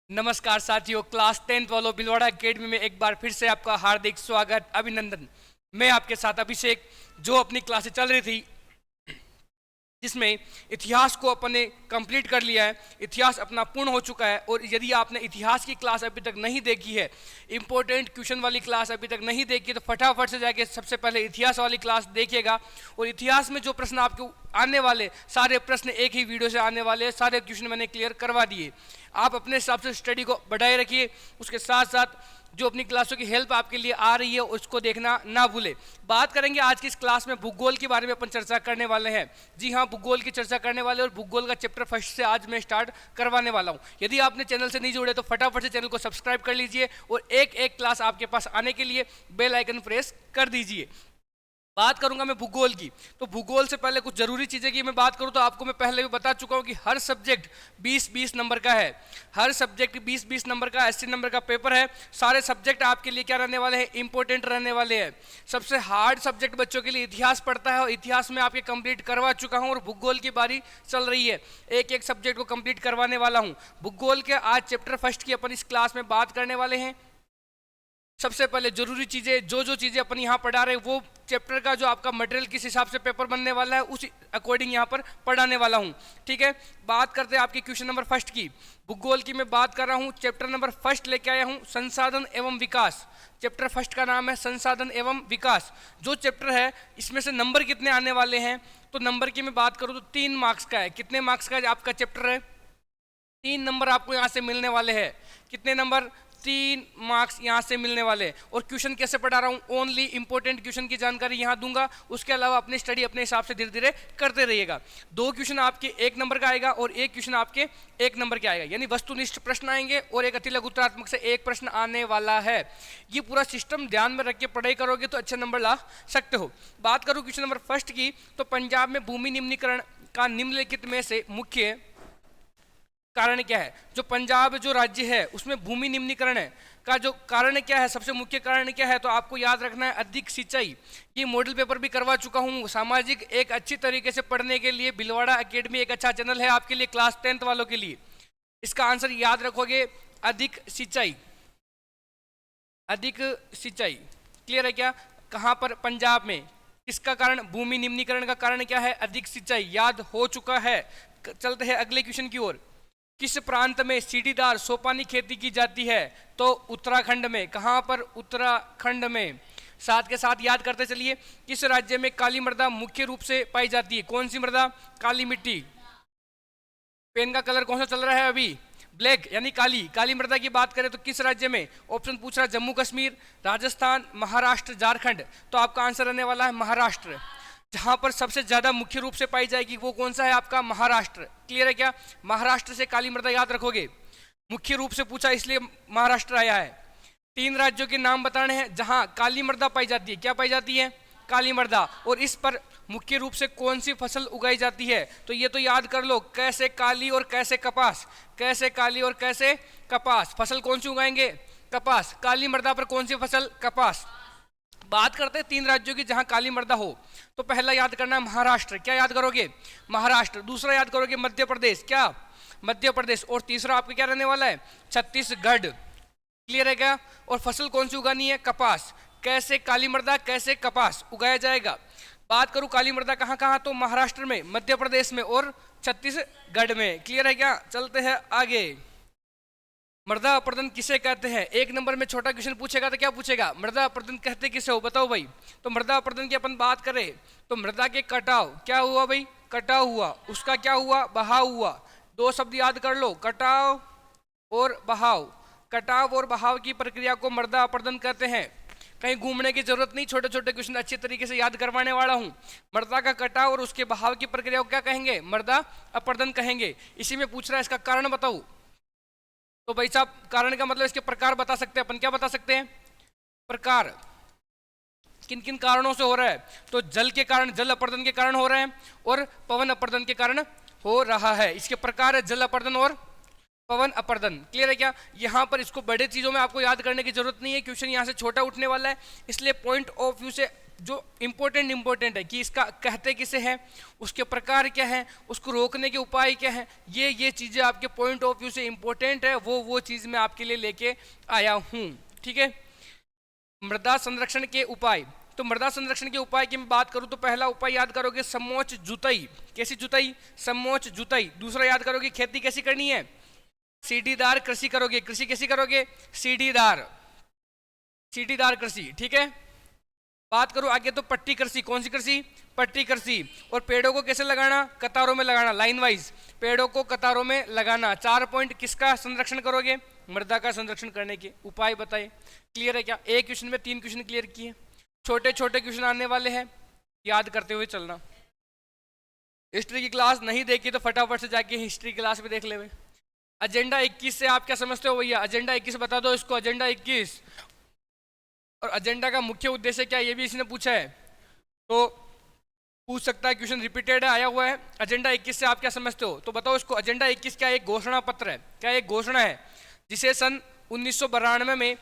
नमस्कार साथियों, class 10th वालों, भिलवाड़ा एकेडमी में एक बार फिर से आपका हार्दिक स्वागत, अभिनंदन। मैं आपके साथ अभिषेक। जो अपनी क्लासें चल रही थी जिसमें इतिहास को अपने कंप्लीट कर लिया है, इतिहास अपना पूर्ण हो चुका है। और यदि आपने इतिहास की क्लास अभी तक नहीं देखी है, इंपॉर्टेंट क्वेश्चन वाली क्लास अभी तक नहीं देखी है, तो फटाफट से जाके सबसे पहले इतिहास वाली क्लास देखिएगा। और इतिहास में जो प्रश्न आपको आने वाले, सारे प्रश्न एक ही वीडियो से आने वाले, सारे क्वेश्चन मैंने क्लियर करवा दिए। आप अपने हिसाब से स्टडी को बढ़ाए रखिए, उसके साथ साथ जो अपनी क्लासों की हेल्प आपके लिए आ रही है उसको देखना ना भूले। बात करेंगे आज की इस क्लास में भूगोल के बारे में, अपन चर्चा करने वाले हैं। जी हाँ, भूगोल की चर्चा करने वाले, और भूगोल का चैप्टर फर्स्ट से आज मैं स्टार्ट करवाने वाला हूँ। यदि आपने चैनल से नहीं जुड़े तो फटाफट से चैनल को सब्सक्राइब कर लीजिए, और एक एक क्लास आपके पास आने के लिए बेल आइकन प्रेस कर दीजिए। बात करूंगा मैं भूगोल की, तो भूगोल से पहले कुछ जरूरी चीजें की मैं बात करूं तो आपको मैं पहले भी बता चुका हूं कि हर सब्जेक्ट 20-20 नंबर का है। हर सब्जेक्ट 20-20 नंबर का 80 नंबर का पेपर है। सारे सब्जेक्ट आपके लिए क्या रहने वाले हैं, इंपॉर्टेंट रहने वाले हैं। सबसे हार्ड सब्जेक्ट बच्चों के लिए इतिहास पढ़ता है, और इतिहास में आपके कंप्लीट करवा चुका हूं, और भूगोल की बारी चल रही है। एक एक सब्जेक्ट को कंप्लीट करवाने वाला हूं। भूगोल के आज चैप्टर फर्स्ट की अपन इस क्लास में बात करने वाले हैं। सबसे पहले जरूरी चीजें, जो चीजें अपन यहाँ पढ़ा रहे हैं, वो चैप्टर का जो आपका मटेरियल किस हिसाब से पेपर बनने वाला है उस अकॉर्डिंग यहाँ पर पढ़ाने वाला हूँ। ठीक है, बात करते हैं आपकी क्वेश्चन नंबर फर्स्ट की। भूगोल की मैं बात कर रहा हूँ, चैप्टर नंबर फर्स्ट लेके आया हूँ, संसाधन एवं विकास। चैप्टर फर्स्ट का नाम है संसाधन एवं विकास। जो चैप्टर है इसमें से नंबर कितने आने वाले हैं, तो नंबर की मैं बात करूँ तो 3 मार्क्स का है। कितने मार्क्स का आपका चैप्टर है? 3 नंबर आपको यहाँ से मिलने वाले हैं। कितने नंबर? 3 मार्क्स यहाँ से मिलने वाले हैं। और क्वेश्चन कैसे पढ़ा रहा हूँ, ओनली इंपॉर्टेंट क्वेश्चन की जानकारी यहाँ दूंगा, उसके अलावा अपनी स्टडी अपने हिसाब से धीरे धीरे करते रहिएगा। 2 क्वेश्चन आपके 1 नंबर का आएगा, और 1 क्वेश्चन आपके 1 नंबर के आएगा, यानी वस्तुनिष्ठ प्रश्न आएंगे, और एक अतिलघु उत्तरात्मक से 1 प्रश्न आने वाला है। ये पूरा सिस्टम ध्यान में रख के पढ़ाई करोगे तो अच्छे नंबर ला सकते हो। बात करूँ क्वेश्चन नंबर फर्स्ट की, तो पंजाब में भूमि निम्नीकरण का निम्नलिखित में से मुख्य कारण क्या है? जो पंजाब जो राज्य है उसमें भूमि निम्नीकरण है का जो कारण क्या है, सबसे मुख्य कारण क्या है, तो आपको याद रखना है अधिक सिंचाई। ये मॉडल पेपर भी करवा चुका हूँ। सामाजिक एक अच्छी तरीके से पढ़ने के लिए भिलवाड़ा एकेडमी एक अच्छा चैनल है आपके लिए, क्लास 10th वालों के लिए। इसका आंसर याद रखोगे, अधिक सिंचाई। अधिक सिंचाई क्लियर है क्या? कहाँ पर? पंजाब में। किसका कारण? भूमि निम्नीकरण का कारण क्या है? अधिक सिंचाई। याद हो चुका है। चलते हैं अगले क्वेश्चन की ओर। किस प्रांत में सीढ़ीदार सोपानी खेती की जाती है? तो उत्तराखंड में। कहां पर? उत्तराखंड में। साथ के साथ याद करते चलिए, किस राज्य में काली मृदा मुख्य रूप से पाई जाती है? कौन सी मृदा? काली मिट्टी। पेन का कलर कौन सा चल रहा है अभी? ब्लैक, यानी काली। काली मृदा की बात करें तो किस राज्य में? ऑप्शन पूछ रहा है, जम्मू कश्मीर, राजस्थान, महाराष्ट्र, झारखंड। तो आपका आंसर रहने वाला है महाराष्ट्र। जहां पर सबसे ज्यादा मुख्य रूप से पाई जाएगी वो कौन सा है? आपका महाराष्ट्र। क्लियर है क्या? महाराष्ट्र से काली मृदा याद रखोगे। मुख्य रूप से पूछा इसलिए महाराष्ट्र आया है। 3 राज्यों के नाम बताने हैं जहां काली मृदा पाई जाती है। क्या पाई जाती है? काली मृदा। और इस पर मुख्य रूप से कौन सी फसल उगाई जाती है? तो ये तो याद कर लो, कैसे काली और कैसे कपास। कैसे काली और कैसे कपास। फसल कौन सी उगाएंगे? कपास। काली मृदा पर कौन सी फसल? कपास। बात करते हैं 3 राज्यों की जहां काली मृदा हो, तो पहला याद करना है महाराष्ट्र। क्या याद करोगे? महाराष्ट्र। दूसरा याद करोगे मध्य प्रदेश। क्या? मध्य प्रदेश। और तीसरा आपका क्या रहने वाला है? छत्तीसगढ़। क्लियर है क्या? और फसल कौन सी उगानी है? कपास। कैसे काली मृदा, कैसे कपास उगाया जाएगा। बात करूं काली मृदा कहां कहां, तो महाराष्ट्र में, मध्य प्रदेश में और छत्तीसगढ़ में। क्लियर है क्या? चलते हैं आगे। मृदा अपरदन किसे कहते हैं? 1 नंबर में छोटा क्वेश्चन पूछेगा तो क्या पूछेगा? मृदा अपरदन कहते किसे हो, बताओ भाई। तो मृदा अपरदन की अपन बात करें तो मृदा के कटाव। क्या हुआ भाई? कटाव हुआ। उसका क्या हुआ? बहाव हुआ। 2 शब्द याद कर लो, कटाव और बहाव। कटाव और बहाव की प्रक्रिया को मृदा अपरदन कहते हैं। कहीं घूमने की जरूरत नहीं, छोटे छोटे क्वेश्चन अच्छी तरीके से याद करवाने वाला हूं। मृदा का कटाव और उसके बहाव की प्रक्रिया को क्या कहेंगे? मृदा अपरदन कहेंगे। इसी में पूछ रहा है इसका कारण बताओ। तो भाई साहब, कारण का मतलब इसके प्रकार बता सकते हैं अपन। क्या बता सकते हैं? प्रकार। किन किन कारणों से हो रहा है? तो जल के कारण, जल अपर्दन के कारण हो रहे हैं, और पवन अपर्दन के कारण हो रहा है। इसके प्रकार है जल अपर्दन और पवन अपर्दन। क्लियर है क्या? यहाँ पर इसको बड़े चीजों में आपको याद करने की जरूरत नहीं है, क्वेश्चन यहाँ से छोटा उठने वाला है, इसलिए पॉइंट ऑफ व्यू से जो इंपॉर्टेंट है कि इसका कहते किसे है, उसके प्रकार क्या है, उसको रोकने के उपाय क्या है, ये चीजें आपके पॉइंट ऑफ व्यू से इंपॉर्टेंट है, वो चीज मैं आपके लिए लेके आया हूं। ठीक है, मृदा संरक्षण के उपाय। तो मृदा संरक्षण के उपाय की मैं बात करूं तो पहला उपाय याद करोगे समोच्च जुताई। कैसी जुताई? समोच्च जुताई। दूसरा याद करोगे खेती कैसी करनी है, सीढ़ीदार कृषि करोगे। कृषि कैसी करोगे? सीढ़ीदार कृषि। ठीक है, बात करूं आगे तो पट्टी कृषि। कौन सी कृषि? पट्टी कृषि। और पेड़ों को कैसे लगाना? कतारों में लगाना, लाइन वाइज पेड़ों को कतारों में लगाना। 4 पॉइंट किसका संरक्षण करोगे? मृदा का संरक्षण करने के उपाय बताए। क्लियर है क्या? एक क्वेश्चन में 3 क्वेश्चन क्लियर किए। छोटे छोटे क्वेश्चन आने वाले हैं, याद करते हुए चलना। हिस्ट्री की क्लास नहीं देखी तो फटाफट से जाके हिस्ट्री क्लास भी देख ले। एजेंडा 21 से आप क्या समझते हो भैया? एजेंडा 21 बता दो इसको। एजेंडा 21 और एजेंडा का मुख्य उद्देश्य क्या है, ये भी इसने पूछा है, तो पूछ सकता है, क्वेश्चन रिपीटेड है, आया हुआ है। एजेंडा 21 से आप क्या समझते हो? तो बताओ इसको। एजेंडा 21 क्या? एक घोषणा पत्र है। क्या एक घोषणा है जिसे सन 1992 में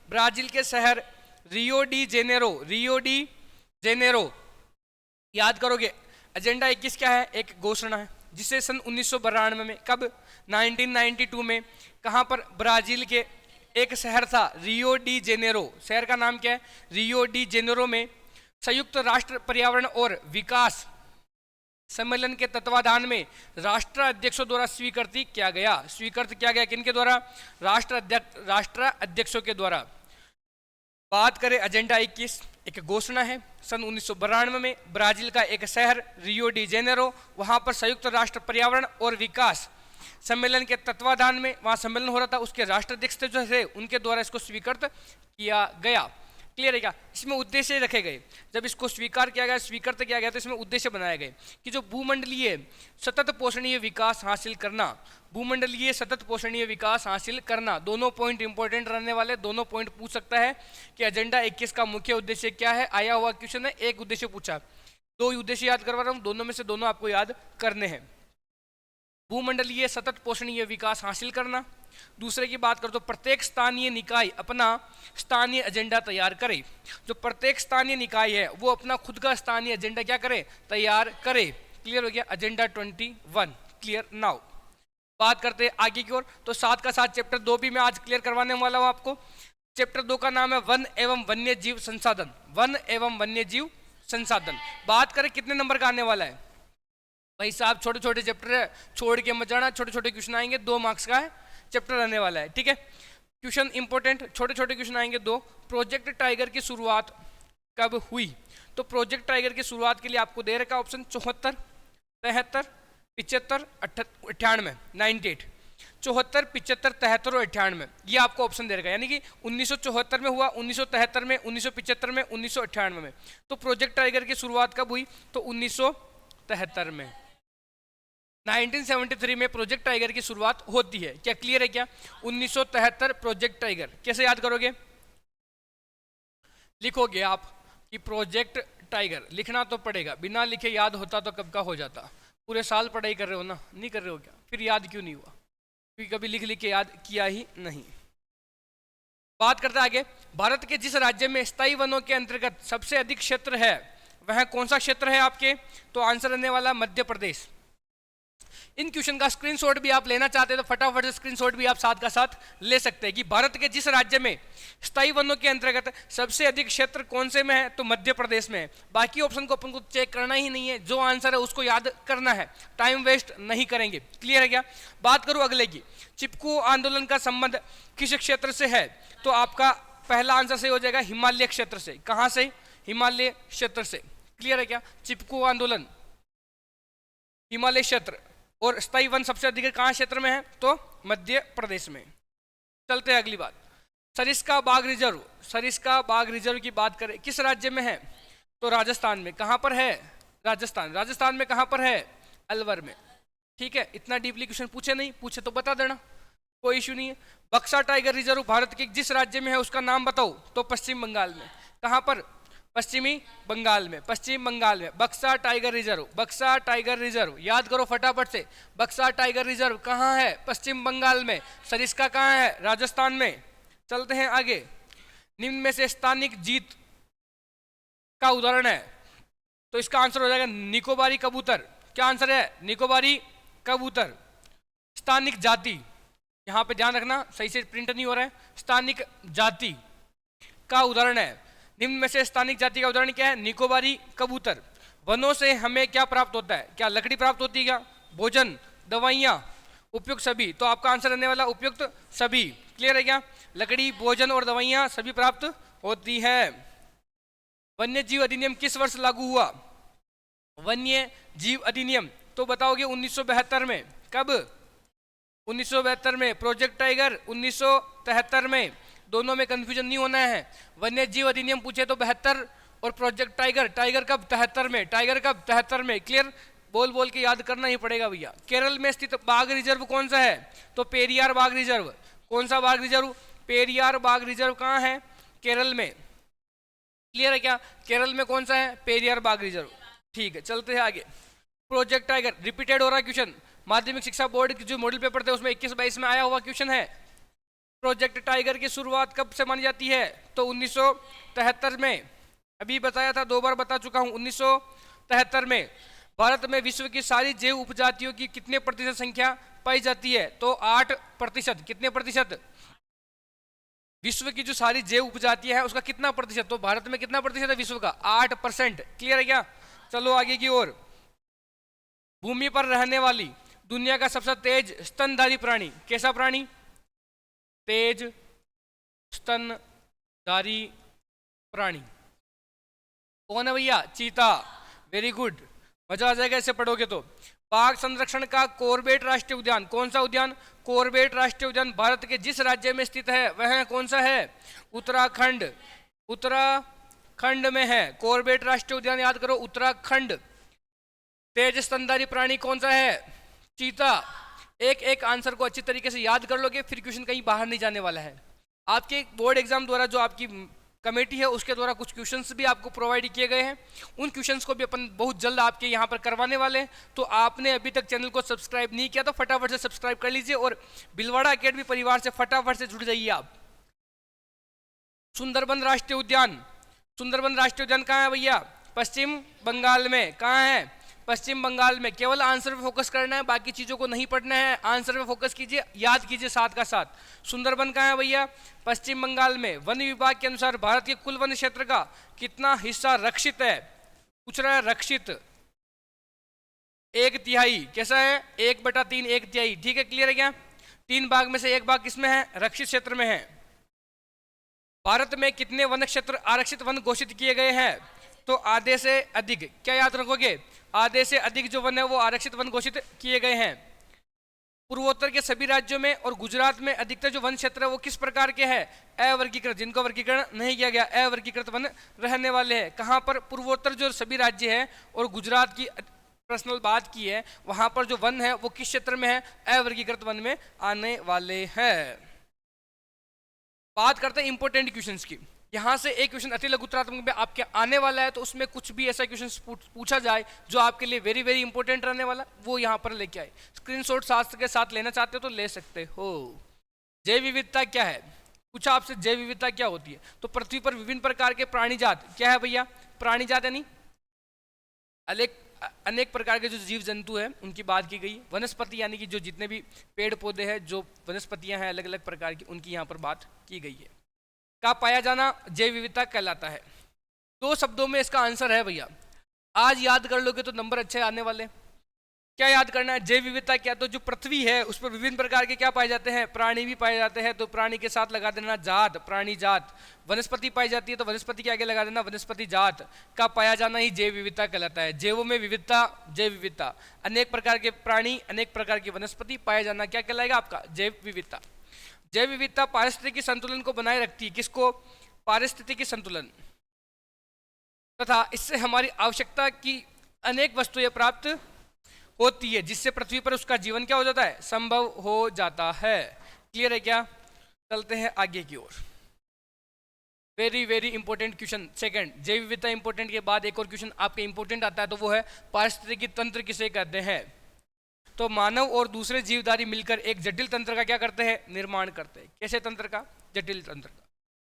ब्राजील के शहर रियो डी जेनेरो, याद करोगे। एजेंडा 21 क्या है? एक घोषणा है जिसे सन 1992 में, कब? 1992 में, कहां पर? ब्राजील के एक शहर था रियो डी जेनेरो। शहर का नाम क्या है? रियो डी जेनेरो में संयुक्त राष्ट्र पर्यावरण और विकास सम्मेलन के तत्वाधान में राष्ट्र अध्यक्षों द्वारा स्वीकृत किया गया। किनके द्वारा? राष्ट्र अध्यक्षों के द्वारा। बात करें एजेंडा 21, एक घोषणा है सन 1992 में ब्राजील का एक शहर रियो डी जेनेरो, वहां पर संयुक्त राष्ट्र पर्यावरण और विकास सम्मेलन के तत्वाधान में वहां सम्मेलन हो रहा था, उसके राष्ट्राध्यक्ष जो थे उनके द्वारा इसको स्वीकृत किया गया। क्लियर है क्या? इसमें उद्देश्य रखे गए। जब इसको स्वीकृत किया गया तो इसमें उद्देश्य बनाए गए कि जो भूमंडलीय सतत पोषणीय विकास हासिल करना, दोनों पॉइंट इंपॉर्टेंट रहने वाले, दोनों पॉइंट पूछ सकता है कि एजेंडा 21 का मुख्य उद्देश्य क्या है। आया हुआ क्वेश्चन है, एक उद्देश्य पूछा, 2 उद्देश्य याद करवा रहा हूं, दोनों में से दोनों आपको याद करने हैं। भूमंडलीय सतत पोषणीय विकास हासिल करना। दूसरे की बात करो तो प्रत्येक स्थानीय निकाय अपना स्थानीय एजेंडा तैयार करे। जो प्रत्येक स्थानीय निकाय है वो अपना खुद का स्थानीय एजेंडा क्या करे? तैयार करे। क्लियर हो गया? Agenda 21 clear. नाउ बात करते हैं आगे की ओर, तो साथ का साथ चैप्टर 2 भी मैं आज क्लियर करवाने वाला हूं आपको। चैप्टर 2 का नाम है वन एवं वन्य जीव संसाधन। बात करें कितने नंबर का आने वाला है भाई साहब? छोटे छोटे चैप्टर है, छोड़ के मत जाना, छोटे छोटे क्वेश्चन आएंगे, 2 मार्क्स का है चैप्टर रहने वाला है। ठीक है, क्वेश्चन इंपॉर्टेंट, छोटे छोटे क्वेश्चन आएंगे 2। प्रोजेक्ट टाइगर की शुरुआत कब हुई? तो प्रोजेक्ट टाइगर की शुरुआत के लिए आपको दे रखा ऑप्शन 74, 73, 75, 98, 98। 74, 75, 73 और 98, ये आपको ऑप्शन दे रखा है। यानी कि 1974 में हुआ, 1973 में, 1975 में, 1998 में। तो प्रोजेक्ट टाइगर की शुरुआत कब हुई? तो 1973 में। 1973 में प्रोजेक्ट टाइगर की शुरुआत होती है। क्या क्लियर है क्या? 1973 प्रोजेक्ट टाइगर। कैसे याद करोगे? लिखोगे आप कि प्रोजेक्ट टाइगर, लिखना तो पड़ेगा, बिना लिखे याद होता तो कब का हो जाता। पूरे साल पढ़ाई कर रहे हो ना, नहीं कर रहे हो क्या? फिर याद क्यों नहीं हुआ? क्योंकि कभी लिख के याद किया ही नहीं। बात करते आगे, भारत के जिस राज्य में स्थायी वनों के अंतर्गत सबसे अधिक क्षेत्र है वह कौन सा क्षेत्र है आपके? तो आंसर रहने वाला मध्य प्रदेश। इन क्वेश्चन का स्क्रीनशॉट भी आप लेना चाहते हैं तो फटाफट से स्क्रीनशॉट भी आप साथ का साथ ले सकते हैं कि भारत के जिस राज्य में स्थायी वनों के अंतर्गत सबसे अधिक क्षेत्र कौन से में है? तो मध्य प्रदेश में है। बाकी ऑप्शन को अपन को चेक करना ही नहीं है, जो आंसर है उसको याद करना है, टाइम वेस्ट नहीं करेंगे। क्लियर है क्या? बात करूं अगले की, चिपको आंदोलन का संबंध किस क्षेत्र से है? तो आपका पहला आंसर सही हो जाएगा हिमालय क्षेत्र से। कहां से? हिमालय क्षेत्र से। क्लियर है क्या? चिपको आंदोलन हिमालय क्षेत्र, और स्थायी वन सबसे अधिक कहां क्षेत्र में है? तो मध्य प्रदेश में। चलते हैं अगली बात, सरिस्का बाघ रिजर्व की बात करें किस राज्य में है? तो राजस्थान में। कहां पर है? राजस्थान में कहां पर है? अलवर में। ठीक है, इतना डीपली क्वेश्चन पूछे नहीं, पूछे तो बता देना, कोई इश्यू नहीं है। बक्सा टाइगर रिजर्व भारत के जिस राज्य में है उसका नाम बताओ? तो पश्चिम बंगाल में। कहां पर? पश्चिमी बंगाल में, पश्चिम बंगाल में। बक्सा टाइगर रिजर्व, बक्सा टाइगर रिजर्व याद करो फटाफट से। बक्सा टाइगर रिजर्व कहाँ है? पश्चिम बंगाल में। सरिस्का कहाँ है? राजस्थान में। चलते हैं आगे। निम्न में से स्थानिक जीत का उदाहरण है, तो इसका आंसर हो जाएगा निकोबारी कबूतर। क्या आंसर है? निकोबारी कबूतर। स्थानिक जाति, यहाँ पे ध्यान रखना सही से प्रिंट नहीं हो रहा है। स्थानिक जाति का उदाहरण है, निम्न में से स्थानिक जाति का उदाहरण क्या है? निकोबारी कबूतर। वनों से हमें क्या प्राप्त होता है? क्या लकड़ी प्राप्त होती है? क्या भोजन, दवाइयाँ, उपयुक्त सभी? तो आपका आंसर रहने वाला उपयुक्त सभी। क्लियर है क्या? लकड़ी, भोजन और दवाइयाँ सभी प्राप्त होती है। वन्य जीव अधिनियम किस वर्ष लागू हुआ? वन्य जीव अधिनियम तो बताओगे 1972 में। कब? 1972 में। प्रोजेक्ट टाइगर 1973 में। दोनों में कंफ्यूजन नहीं होना है। वन्य जीव अधिनियम पूछे तो 72 और प्रोजेक्ट टाइगर, टाइगर कब? 73 में। टाइगर कब? 73 में। क्लियर? बोल बोल के याद करना ही पड़ेगा भैया। केरल में स्थित बाघ रिजर्व कौन सा है? तो पेरियार बाघ रिजर्व। कौन सा बाघ रिजर्व? पेरियार बाघ रिजर्व कहाँ है? केरल में। क्लियर है क्या? केरल में कौन सा है? पेरियार बाघ रिजर्व। ठीक है, चलते हैं आगे। प्रोजेक्ट टाइगर रिपीटेड हो रहा है क्वेश्चन। माध्यमिक शिक्षा बोर्ड के जो मॉडल पेपर थे उसमें 21-22 में आया हुआ क्वेश्चन है। प्रोजेक्ट टाइगर की शुरुआत कब से मानी जाती है? तो 1973 में। अभी बताया था, 2 बार बता चुका हूं। 1973 में। भारत में विश्व की सारी जैव उपजातियों की कितने प्रतिशत संख्या पाई जाती है? तो 8%। कितने प्रतिशत? विश्व की जो सारी जैव उपजातियां हैं उसका कितना प्रतिशत? तो भारत में कितना प्रतिशत है विश्व का? 8%। क्लियर है क्या? चलो आगे की ओर। भूमि पर रहने वाली दुनिया का सबसे तेज स्तनधारी प्राणी कैसा प्राणी? तेज स्तनधारी प्राणी कौन है भैया? चीता। वेरी गुड, मजा आ जाएगा इसे पढ़ोगे तो। बाघ संरक्षण का कॉर्बेट राष्ट्रीय उद्यान कौन सा उद्यान? कॉर्बेट राष्ट्रीय उद्यान भारत के जिस राज्य में स्थित है वह कौन सा है? उत्तराखंड। उत्तराखंड में है कॉर्बेट राष्ट्रीय उद्यान, याद करो उत्तराखंड। तेज स्तनधारी प्राणी कौन सा है? चीता। एक एक आंसर को अच्छी तरीके से याद कर लोगे, फिर क्वेश्चन कहीं बाहर नहीं जाने वाला है। आपके बोर्ड एग्जाम द्वारा जो आपकी कमेटी है उसके द्वारा कुछ क्वेश्चंस भी आपको प्रोवाइड किए गए हैं, उन क्वेश्चंस को भी अपन बहुत जल्द आपके यहाँ पर करवाने वाले हैं। तो आपने अभी तक चैनल को सब्सक्राइब नहीं किया तो फटाफट से सब्सक्राइब कर लीजिए और भिलवाड़ा एकेडमी परिवार से फटाफट से जुड़ जाइए आप। सुंदरबन राष्ट्रीय उद्यान, सुंदरबन राष्ट्रीय उद्यान कहाँ है भैया? पश्चिम बंगाल में। कहाँ है? पश्चिम बंगाल में। केवल आंसर पे फोकस करना है, बाकी चीजों को नहीं पढ़ना है। आंसर पे फोकस कीजिए, याद कीजिए साथ का साथ। सुंदरबन कहाँ है भैया? पश्चिम बंगाल में। वन विभाग के अनुसार भारत के कुल वन क्षेत्र का कितना हिस्सा रक्षित है? पूछ रहा है रक्षित। 1/3। कैसा है? 1/3, 1/3। ठीक है, क्लियर है क्या? 3 भाग में से 1 भाग किसमें है? रक्षित क्षेत्र में है। भारत में कितने वन क्षेत्र आरक्षित वन घोषित किए गए हैं? तो आधे से अधिक। क्या याद रखोगे? आधे से अधिक जो वन है वो आरक्षित वन घोषित किए गए हैं। पूर्वोत्तर के सभी राज्यों में और गुजरात में अधिकतर जो वन क्षेत्र है वो किस प्रकार के हैं? अवर्गीकृत, जिनको वर्गीकरण नहीं किया गया, अवर्गीकृत वन रहने वाले हैं। कहाँ पर? पूर्वोत्तर जो सभी राज्य है और गुजरात की पर्सनल बात की है, वहां पर जो वन है वो किस क्षेत्र में है? अवर्गीकृत वन में आने वाले हैं। बात करते हैं इंपोर्टेंट क्वेश्चंस की। यहाँ से एक क्वेश्चन अति लघुत्रात्मक में आपके आने वाला है, तो उसमें कुछ भी ऐसा क्वेश्चन पूछा जाए जो आपके लिए वेरी वेरी इंपॉर्टेंट रहने वाला, वो यहाँ पर लेके आए। स्क्रीनशॉट साथ के साथ लेना चाहते हो तो ले सकते हो। जैव विविधता क्या है? पूछा आपसे जैव विविधता क्या होती है? तो पृथ्वी पर विभिन्न प्रकार के प्राणी जात क्या है भैया? प्राणी जात यानी अनेक प्रकार के जो जीव जंतु हैं उनकी बात की गई। वनस्पति यानी कि जो जितने भी पेड़ पौधे हैं, जो वनस्पतियां हैं अलग अलग प्रकार की, उनकी यहाँ पर बात की गई है। का पाया जाना जैव विविधता कहलाता है। 2 शब्दों में इसका आंसर है भैया। आज याद कर लोगे तो नंबर अच्छे आने वाले। क्या याद करना है? जैव विविधता क्या? तो जो पृथ्वी है उस पर विभिन्न प्रकार के क्या पाए जाते हैं? प्राणी भी पाए जाते हैं, तो प्राणी के साथ लगा देना जात, प्राणी जात। वनस्पति पाई जाती है तो वनस्पति के आगे लगा देना वनस्पति जात। का पाया जाना ही जैव विविधता कहलाता है। जैवों में विविधता, जैव विविधता। अनेक प्रकार के प्राणी, अनेक प्रकार की वनस्पति पाया जाना क्या कहलाएगा आपका? जैव विविधता। जैव विविधता पारिस्थितिकी संतुलन को बनाए रखती है। किसको? पारिस्थितिकी संतुलन। तथा इससे हमारी आवश्यकता की अनेक वस्तुएं प्राप्त होती है, जिससे पृथ्वी पर उसका जीवन क्या हो जाता है? संभव हो जाता है। क्लियर है क्या? चलते हैं आगे की ओर। Very very important question. Second, जैव विविधता इंपॉर्टेंट के बाद एक और क्वेश्चन आपके इंपॉर्टेंट आता है, तो वो है पारिस्थितिकी तंत्र किसे कहते हैं। तो मानव और दूसरे जीवधारी मिलकर एक जटिल तंत्र का क्या करते हैं, निर्माण करते हैं। कैसे तंत्र का, जटिल तंत्र का,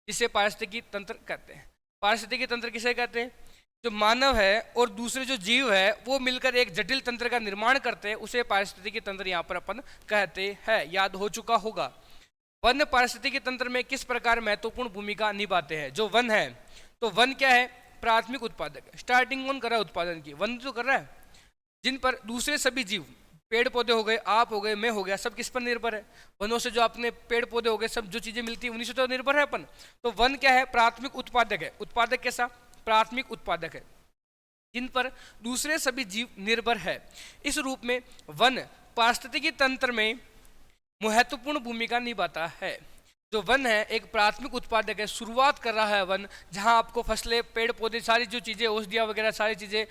जिसे पारिस्थितिकी तंत्र कहते हैं। पारिस्थितिकी तंत्र किसे कहते हैं, जो मानव है और दूसरे जो जीव है वो मिलकर एक जटिल तंत्र का निर्माण करते हैं, उसे पारिस्थितिकी तंत्र यहाँ पर अपन कहते हैं। याद हो चुका होगा। वन पारिस्थितिकी तंत्र में किस प्रकार महत्वपूर्ण भूमिका निभाते हैं। जो वन है, तो वन क्या है, प्राथमिक उत्पादक। स्टार्टिंग कौन कर रहा है उत्पादन की, वन तो कर रहा है। जिन पर दूसरे सभी जीव, पेड़ पौधे हो गए, आप हो गए, मैं हो गया, सब किस पर निर्भर है, वनों से जो अपने पेड़ पौधे हो गए, सब जो चीजें मिलती है उन्हीं से तो निर्भर है अपन। तो वन क्या है, प्राथमिक उत्पादक है। उत्पादक कैसा, प्राथमिक उत्पादक है, जिन पर दूसरे सभी जीव निर्भर है। इस रूप में वन पारिस्थितिकी तंत्र में महत्वपूर्ण भूमिका निभाता है। जो वन है एक प्राथमिक उत्पादक है, शुरुआत कर रहा है वन, जहां आपको फसलें, पेड़ पौधे, सारी जो चीजें, औषधियां वगैरह, सारी चीजें,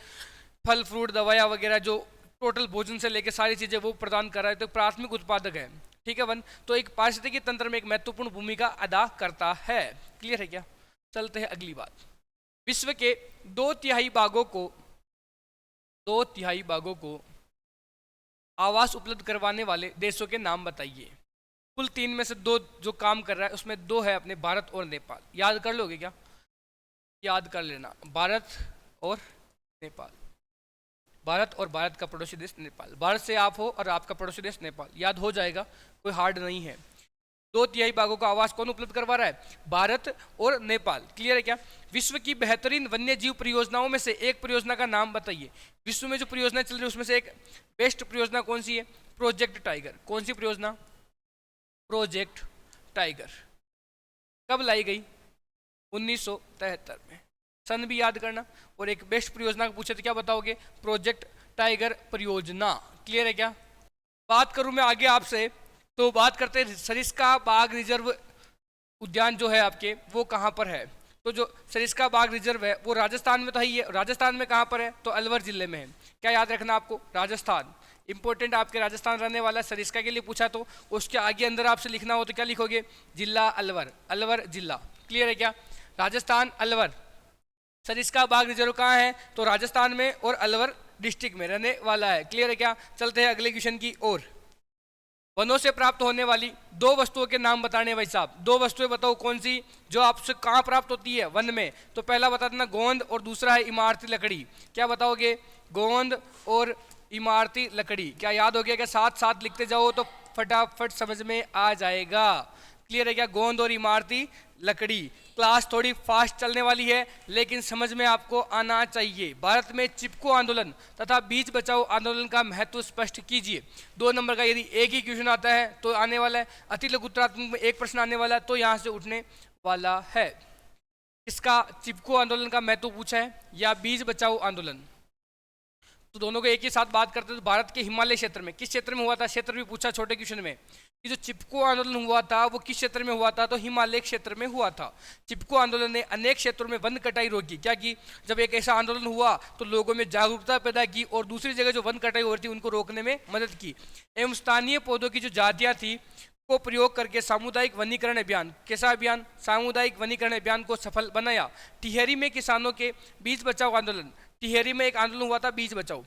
फल फ्रूट, दवाइयाँ वगैरह, जो टोटल भोजन से लेकर सारी चीजें वो प्रदान कर रहा है, तो प्राथमिक उत्पादक है। ठीक है वन, तो एक पारिस्थितिकी तंत्र में एक महत्वपूर्ण भूमिका अदा करता है। क्लियर है क्या। चलते हैं अगली बात। विश्व के 2/3 भागों को आवास उपलब्ध करवाने वाले देशों के नाम बताइए। कुल 3 में से 2 जो काम कर रहा है, उसमें 2 है अपने भारत और नेपाल। याद कर लोगे क्या, याद कर लेना, भारत और नेपाल। भारत और भारत का पड़ोसी देश नेपाल। भारत से आप हो और आपका पड़ोसी देश नेपाल, याद हो जाएगा, कोई हार्ड नहीं है। 2/3 भागों का आवास कौन उपलब्ध करवा रहा है, भारत और नेपाल। क्लियर है क्या। विश्व की बेहतरीन वन्य जीव परियोजनाओं में से एक परियोजना का नाम बताइए। विश्व में जो परियोजना चल रही है उसमें से एक बेस्ट परियोजना कौन सी है, प्रोजेक्ट टाइगर। कौन सी परियोजना, प्रोजेक्ट टाइगर। कब लाई गई, 1973 में। सन भी याद करना। और एक बेस्ट परियोजना को पूछे तो क्या बताओगे, प्रोजेक्ट टाइगर परियोजना। क्लियर है क्या। बात करूं मैं आगे आपसे, तो बात करते हैं सरिस्का बाघ रिजर्व उद्यान जो है आपके, वो कहाँ पर है। तो जो सरिस्का बाघ रिजर्व है वो राजस्थान में तो ही है। राजस्थान में कहाँ पर है, तो अलवर जिले में है। क्या याद रखना आपको, राजस्थान। इंपॉर्टेंट आपके राजस्थान रहने वाला, सरिस्का के लिए पूछा तो उसके आगे अंदर आपसे लिखना हो तो क्या लिखोगे, जिला अलवर, अलवर जिला। क्लियर है क्या। राजस्थान अलवर, सरिस्का बाघ रिजर्व कहाँ है, तो राजस्थान में और अलवर डिस्ट्रिक्ट में रहने वाला है। क्लियर है क्या। चलते हैं अगले क्वेश्चन की ओर। वनों से प्राप्त होने वाली 2 वस्तुओं के नाम बताने भाई साहब। 2 वस्तुएं बताओ कौन सी, जो आपसे कहाँ प्राप्त होती है, वन में। तो पहला बता देना गोंद, और दूसरा है इमारती लकड़ी। क्या बताओगे, गोंद और इमारती लकड़ी। क्या याद हो गया, क्या साथ साथ लिखते जाओ तो फटाफट समझ में आ जाएगा। क्लियर है क्या, गोंद और इमारती लकड़ी। क्लास थोड़ी फास्ट चलने वाली है लेकिन समझ में आपको आना चाहिए। भारत में चिपको आंदोलन तथा बीज बचाओ आंदोलन का महत्व स्पष्ट कीजिए। 2 नंबर का यदि एक ही क्वेश्चन आता है तो आने वाला है, अति लघुत्तरात्मक में 1 प्रश्न आने वाला है, तो यहाँ से उठने वाला है। इसका चिपको आंदोलन का महत्व पूछा है या बीज बचाओ आंदोलन, तो दोनों को एक ही साथ बात करते हैं। तो भारत के हिमालय क्षेत्र में किस क्षेत्र में हुआ था, क्षेत्र भी पूछा छोटे क्वेश्चन में कि जो चिपको आंदोलन हुआ था वो किस क्षेत्र में हुआ था, तो हिमालय क्षेत्र में हुआ था। चिपको आंदोलन ने अनेक क्षेत्रों में वन कटाई रोकी। क्या की, जब एक ऐसा आंदोलन हुआ तो लोगों में जागरूकता पैदा की और दूसरी जगह जो वन कटाई हो रही थी उनको रोकने में मदद की। एवं स्थानीय पौधों की जो जातियां थी को प्रयोग करके सामुदायिक वनीकरण अभियान, कैसा अभियान, सामुदायिक वनीकरण अभियान को सफल बनाया। टिहरी में किसानों के बीज बचाओ आंदोलन, टिहरी में एक आंदोलन हुआ था बीज बचाओ।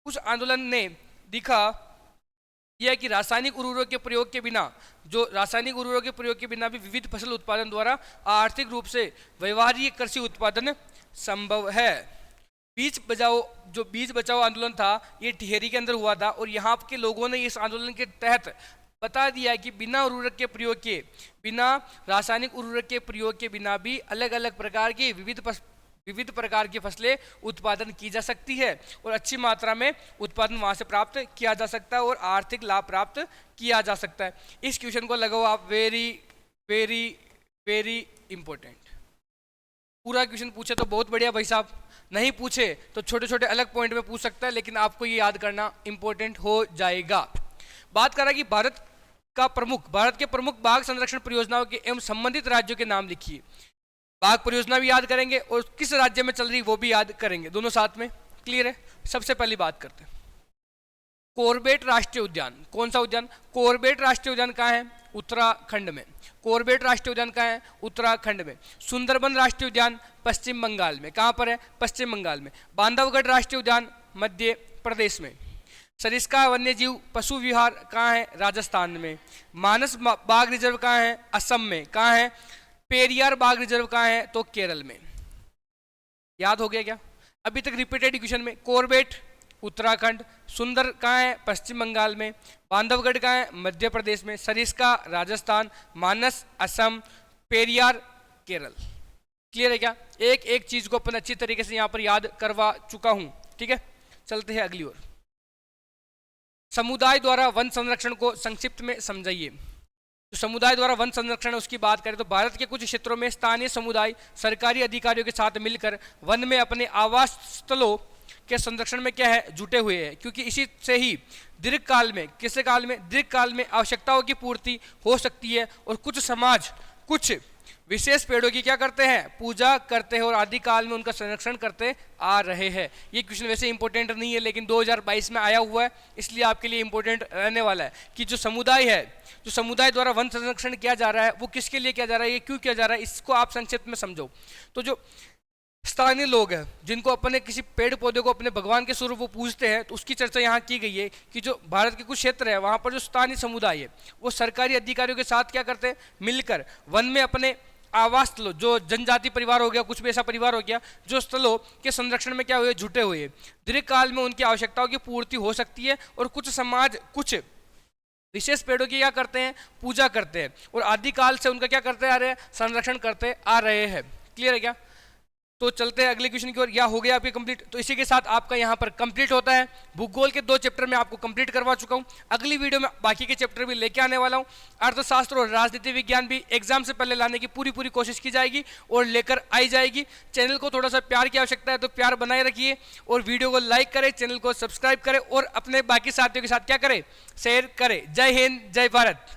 उस आंदोलन ने दिखा यह कि रासायनिक उर्वरकों के प्रयोग के बिना, जो रासायनिक उर्वरकों के प्रयोग के बिना भी विविध फसल उत्पादन द्वारा आर्थिक रूप से व्यवहारिक कृषि उत्पादन संभव है। बीज बचाओ, जो बीज बचाओ आंदोलन था ये टिहरी के अंदर हुआ था और यहाँ के लोगों ने इस आंदोलन के तहत बता दिया कि बिना उर्वरक के प्रयोग के, बिना रासायनिक उर्वरक के प्रयोग के बिना भी अलग अलग प्रकार की विविध प्रकार की फसलें उत्पादन की जा सकती है और अच्छी मात्रा में उत्पादन वहां से प्राप्त किया जा सकता है और आर्थिक लाभ प्राप्त किया जा सकता है। इस क्वेश्चन को लगाओ आप, वेरी वेरी वेरी इंपॉर्टेंट। पूरा क्वेश्चन पूछे तो बहुत बढ़िया भाई साहब, नहीं पूछे तो छोटे छोटे अलग पॉइंट में पूछ सकता है, लेकिन आपको ये याद करना इंपॉर्टेंट हो जाएगा। बात करा कि भारत के प्रमुख बाघ संरक्षण परियोजनाओं के एवं संबंधित राज्यों के नाम लिखिए। बाघ परियोजना भी याद करेंगे और किस राज्य में चल रही वो भी याद करेंगे, दोनों साथ में। क्लियर है। सबसे पहली बात करते हैं कॉर्बेट राष्ट्रीय उद्यान। कौन सा उद्यान, कॉर्बेट राष्ट्रीय उद्यान कहाँ है, उत्तराखंड में। कॉर्बेट राष्ट्रीय उद्यान कहाँ है? उत्तराखंड में। सुंदरबन राष्ट्रीय उद्यान पश्चिम बंगाल में। कहाँ पर है? पश्चिम बंगाल में। बांधवगढ़ राष्ट्रीय उद्यान मध्य प्रदेश में। सरिस्का वन्यजीव पशु विहार कहाँ है? राजस्थान में। मानस बाघ रिजर्व कहाँ है? असम में। कहाँ है? पेरियार बाघ रिजर्व कहाँ है? तो केरल में। याद हो गया क्या? अभी तक रिपीटेड क्वेश्चन में कॉर्बेट उत्तराखंड, सुंदर कहाँ है? पश्चिम बंगाल में। बांधवगढ़ कहाँ है? मध्य प्रदेश में। सरिस्का राजस्थान, मानस असम, पेरियार केरल। क्लियर है क्या? एक एक चीज को अपन अच्छी तरीके से यहाँ पर याद करवा चुका हूं। ठीक है, चलते हैं अगली ओर। समुदाय द्वारा वन संरक्षण को संक्षिप्त में समझाइए। तो समुदाय द्वारा वन संरक्षण उसकी बात करें तो भारत के कुछ क्षेत्रों में स्थानीय समुदाय सरकारी अधिकारियों के साथ मिलकर वन में अपने आवास स्थलों के संरक्षण में क्या है? जुटे हुए हैं, क्योंकि इसी से ही दीर्घकाल में, किस काल में? दीर्घकाल में आवश्यकताओं की पूर्ति हो सकती है और कुछ समाज कुछ विशेष पेड़ों की क्या करते हैं? पूजा करते हैं और आदिकाल में उनका संरक्षण करते आ रहे हैं। ये क्वेश्चन वैसे इंपॉर्टेंट नहीं है, लेकिन 2022 में आया हुआ है, इसलिए आपके लिए इंपॉर्टेंट रहने वाला है कि जो समुदाय है, जो समुदाय द्वारा वन संरक्षण किया जा रहा है, वो किसके लिए किया जा रहा है, ये क्यों किया जा रहा है, इसको आप संक्षिप्त में समझो। तो जो स्थानीय लोग हैं, जिनको अपने किसी पेड़ पौधे को अपने भगवान के स्वरूप वो पूजते हैं, तो उसकी चर्चा यहाँ की गई है कि जो भारत के कुछ क्षेत्र है वहाँ पर जो स्थानीय समुदाय है वो सरकारी अधिकारियों के साथ क्या करते हैं? मिलकर वन में अपने आवास स्थलों, जो जनजाति परिवार हो गया, कुछ भी ऐसा परिवार हो गया, जो स्थलों के संरक्षण में क्या हुए? जुटे हुए। दीर्घकाल में उनकी आवश्यकताओं की पूर्ति हो सकती है और कुछ समाज कुछ विशेष पेड़ों की क्या करते हैं? पूजा करते हैं और आदिकाल से उनका क्या करते आ रहे हैं? संरक्षण करते आ रहे हैं। क्लियर है क्या? तो चलते हैं अगले क्वेश्चन की ओर। या हो गया आपके कंप्लीट। तो इसी के साथ आपका यहाँ पर कंप्लीट होता है। भूगोल के 2 चैप्टर में आपको कंप्लीट करवा चुका हूँ। अगली वीडियो में बाकी के चैप्टर भी लेके आने वाला हूँ। अर्थशास्त्र और राजनीति विज्ञान भी एग्जाम से पहले लाने की पूरी कोशिश की जाएगी और लेकर आई जाएगी। चैनल को थोड़ा सा प्यार की आवश्यकता है, तो प्यार बनाए रखिए और वीडियो को लाइक करें, चैनल को सब्सक्राइब करें और अपने बाकी साथियों के साथ क्या करें? शेयर करें। जय हिंद, जय भारत।